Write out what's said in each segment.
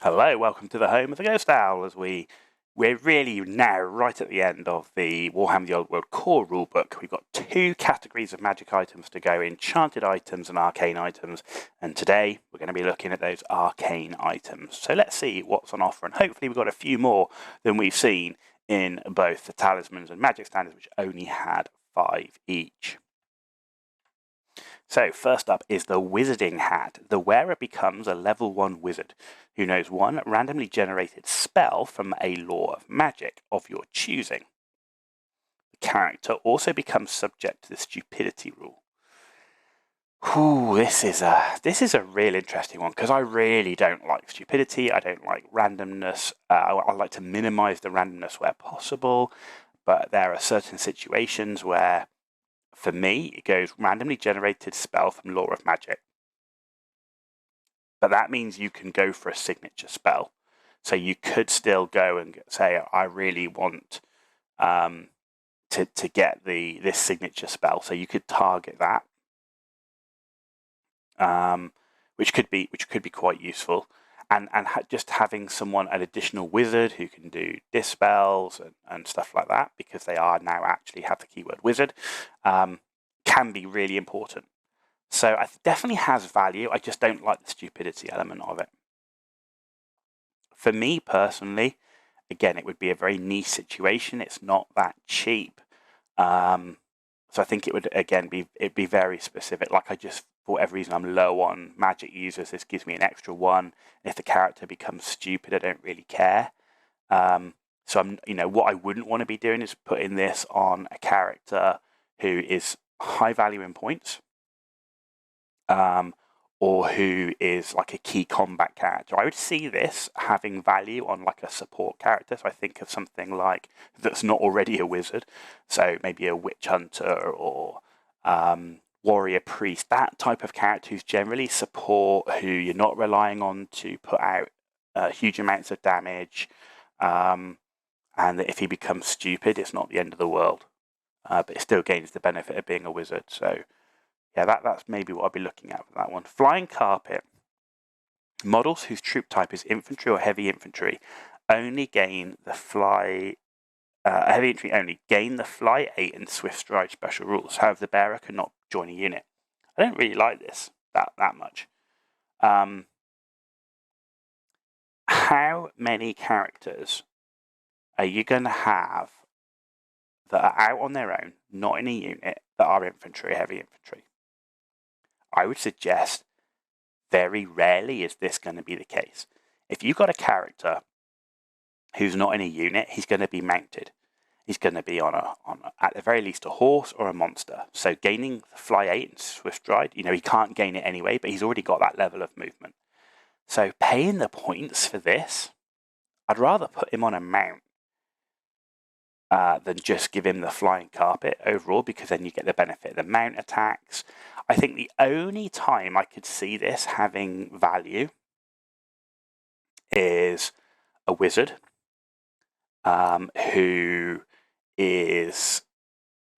Hello, welcome to the home of the Ghost Owl, as we're really now right at the end of the Warhammer The Old World core rulebook. We've got two categories of magic items to go, enchanted items and arcane items, and today we're going to be looking at those arcane items. So let's see what's on offer, and hopefully we've got a few more than we've seen in both the talismans and magic standards, which only had 5 each. So first up is the Wizarding Hat. The wearer becomes a level 1 wizard who knows one randomly generated spell from a law of magic of your choosing. The character also becomes subject to the stupidity rule. Ooh, this is a real interesting one, because I really don't like stupidity. I don't like randomness. I like to minimize the randomness where possible, but there are certain situations where, for me, it goes randomly generated spell from law of magic. But that means you can go for a signature spell. So you could still go and say, I really want to get this signature spell. So you could target that, which could be quite useful. And just having someone, an additional wizard who can do dispels and stuff like that, because they are now actually have the keyword wizard, can be really important. So it definitely has value. I just don't like the stupidity element of it. For me personally, again, it would be a very niche situation. It's not that cheap. So I think it would, again, be very specific. Like, for whatever reason, I'm low on magic users. This gives me an extra 1. And if the character becomes stupid, I don't really care. So what I wouldn't want to be doing is putting this on a character who is high value in points, or who is like a key combat character. I would see this having value on like a support character. So I think of something like that's not already a wizard. So maybe a witch hunter or warrior priest, that type of character who's generally support, who you're not relying on to put out huge amounts of damage. And that if he becomes stupid, it's not the end of the world. But it still gains the benefit of being a wizard. So yeah, that's maybe what I'll be looking at for that one. Flying Carpet. Models whose troop type is infantry or heavy infantry only gain the fly. Heavy infantry only gain the fly 8 and swift stride special rules. However, the bearer cannot join a unit. I don't really like this that much. How many characters are you going to have that are out on their own, not in a unit, that are infantry, heavy infantry? I would suggest very rarely is this going to be the case. If you've got a character who's not in a unit, he's going to be mounted. He's going to be on at the very least, a horse or a monster. So gaining the fly 8 and swift stride, he can't gain it anyway, but he's already got that level of movement. So paying the points for this, I'd rather put him on a mount than just give him the Flying Carpet overall, because then you get the benefit of the mount attacks. I think the only time I could see this having value is a wizard who is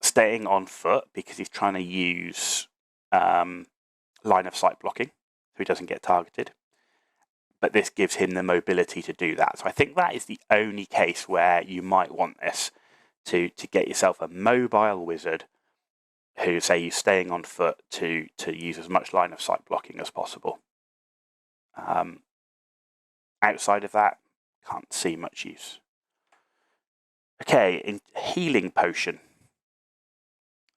staying on foot because he's trying to use line of sight blocking, so he doesn't get targeted. But this gives him the mobility to do that. So I think that is the only case where you might want this to get yourself a mobile wizard who, say, you're staying on foot to use as much line of sight blocking as possible. Outside of that, can't see much use. Okay, in Healing Potion.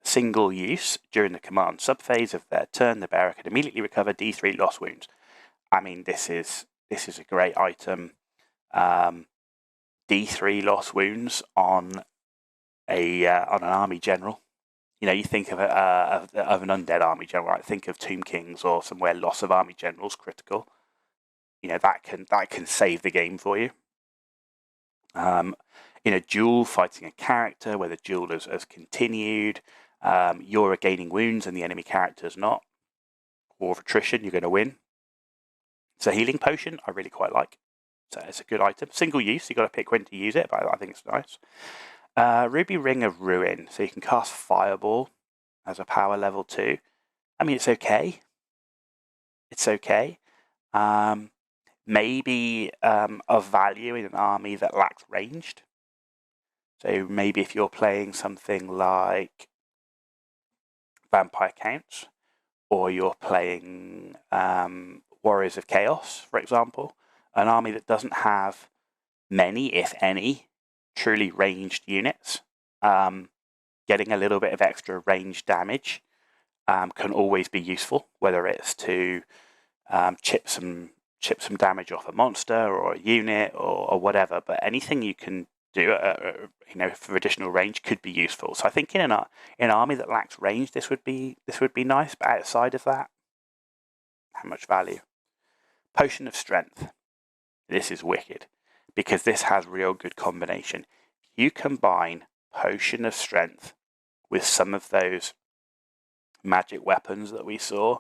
Single use during the command subphase of their turn, the bearer can immediately recover D3 lost wounds. I mean, this is a great item. D3 lost wounds on an army general. You think of an undead army general, right? Think of Tomb Kings or somewhere loss of army generals critical. That can save the game for you. In a duel, fighting a character where the duel has continued, you're gaining wounds and the enemy character is not. War of attrition, you're going to win. So Healing Potion, I really quite like. So it's a good item. Single use, you've got to pick when to use it, but I think it's nice. Ruby Ring of Ruin, so you can cast Fireball as a power level 2. I mean, it's okay. It's okay. maybe of value in an army that lacks ranged. So maybe if you're playing something like Vampire Counts, or you're playing Warriors of Chaos, for example, an army that doesn't have many, if any, truly ranged units, getting a little bit of extra range damage can always be useful, whether it's to chip some damage off a monster or a unit or whatever. But anything you can do, for additional range could be useful. So I think in an army that lacks range, this would be nice. But outside of that, how much value? Potion of Strength. This is wicked because this has real good combination. You combine Potion of Strength with some of those magic weapons that we saw,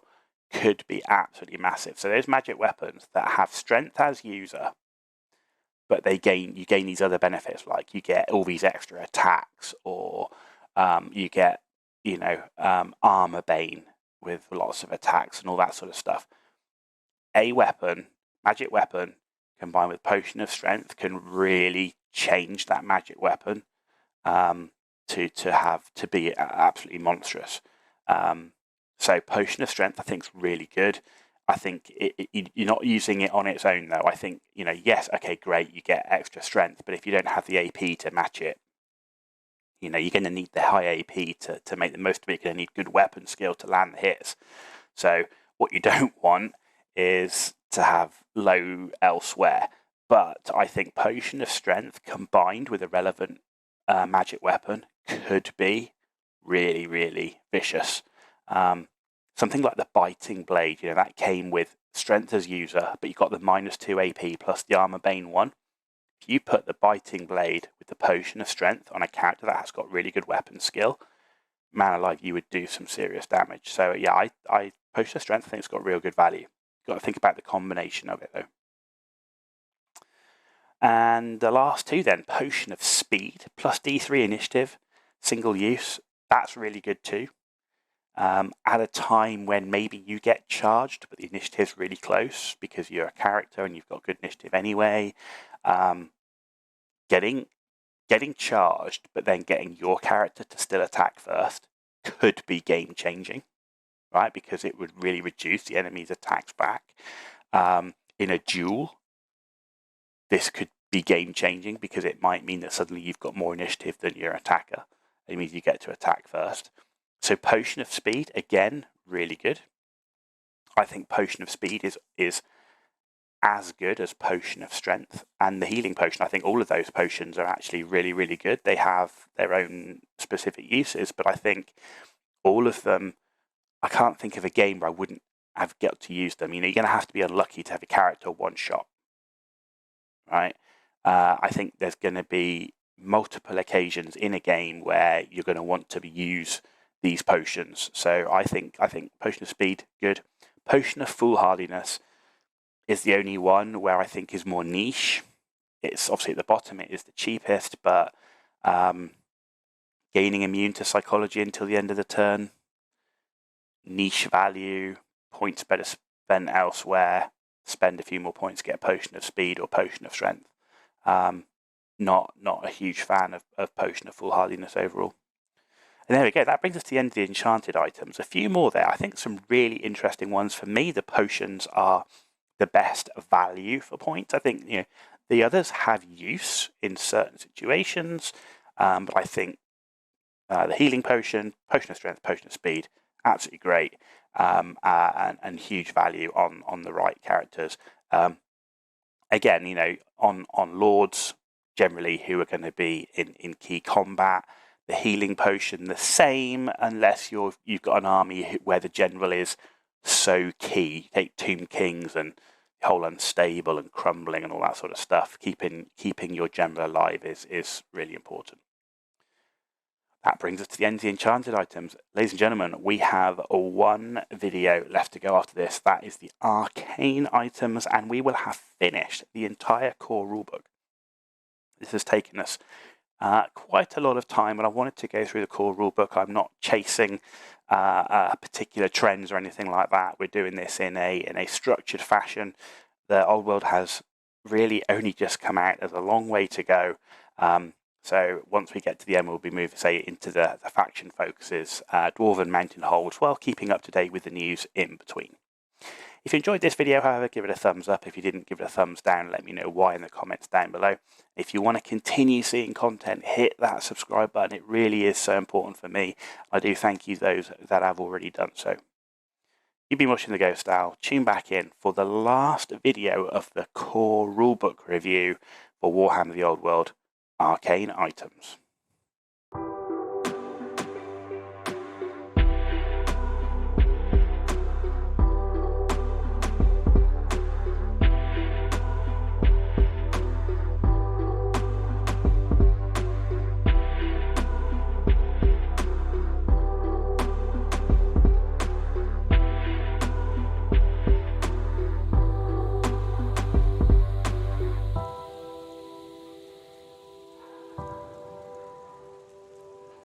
could be absolutely massive. So those magic weapons that have strength as user, but you gain these other benefits, like you get all these extra attacks, or you get armor bane with lots of attacks and all that sort of stuff. A weapon, magic weapon, combined with Potion of Strength can really change that magic weapon to be absolutely monstrous. So Potion of Strength, I think, is really good. I think you're not using it on its own, though. I think, yes, okay, great, you get extra strength, but if you don't have the AP to match it, you're going to need the high AP to make the most of it. You're going to need good weapon skill to land the hits. So what you don't want is to have low elsewhere. But I think Potion of Strength combined with a relevant magic weapon could be really, really vicious. Something like the Biting Blade, that came with strength as user, but you got the -2 AP plus the Armor Bane 1. If you put the Biting Blade with the Potion of Strength on a character that has got really good weapon skill, man alive, you would do some serious damage. So yeah, I Potion of Strength, I think it's got real good value. You've got to think about the combination of it, though. And the last two then, Potion of Speed plus D3 initiative, single use. That's really good too. At a time when maybe you get charged, but the initiative's really close because you're a character and you've got good initiative anyway. Getting charged, but then getting your character to still attack first could be game changing, right? Because it would really reduce the enemy's attacks back. In a duel, this could be game changing because it might mean that suddenly you've got more initiative than your attacker. It means you get to attack first. So Potion of Speed, again, really good. I think Potion of Speed is as good as Potion of Strength. And the Healing Potion, I think all of those potions are actually really, really good. They have their own specific uses, but I think all of them, I can't think of a game where I wouldn't have got to use them. You're going to have to be unlucky to have a character one shot, right? I think there's going to be multiple occasions in a game where you're going to want to use these potions. So I think Potion of Speed, good. Potion of Foolhardiness is the only one where I think is more niche. It's obviously at the bottom, it is the cheapest, but gaining immune to psychology until the end of the turn, niche value, points better spent elsewhere, spend a few more points, get Potion of Speed or Potion of Strength. Not a huge fan of Potion of Foolhardiness overall. And there we go. That brings us to the end of the enchanted items. A few more there. I think some really interesting ones. For me, the potions are the best value for points. I think the others have use in certain situations, but I think the healing potion, Potion of Strength, Potion of Speed, absolutely great, and huge value on the right characters. Again, on lords generally who are going to be in key combat. The healing potion the same, unless you've got an army where the general is so key. Take Tomb Kings and the whole unstable and crumbling and all that sort of stuff. Keeping your general alive is really important. That brings us to the end of the enchanted items. Ladies and gentlemen, we have one video left to go after this. That is the arcane items, and we will have finished the entire core rulebook. This has taken us quite a lot of time, and I wanted to go through the core rulebook. I'm not chasing particular trends or anything like that. We're doing this in a structured fashion. the Old World has really only just come out. There's a long way to go. So once we get to the end, we'll be moving, say, into the faction focuses, Dwarven Mountain Holds, while keeping up to date with the news in between. If you enjoyed this video, however, give it a thumbs up. If you didn't, give it a thumbs down. Let me know why in the comments down below. If you want to continue seeing content, hit that subscribe button. It really is so important for me. I do thank you those that have already done so. You've been watching The Ghost Owl. Tune back in for the last video of the core rulebook review for Warhammer The Old World Arcane Items.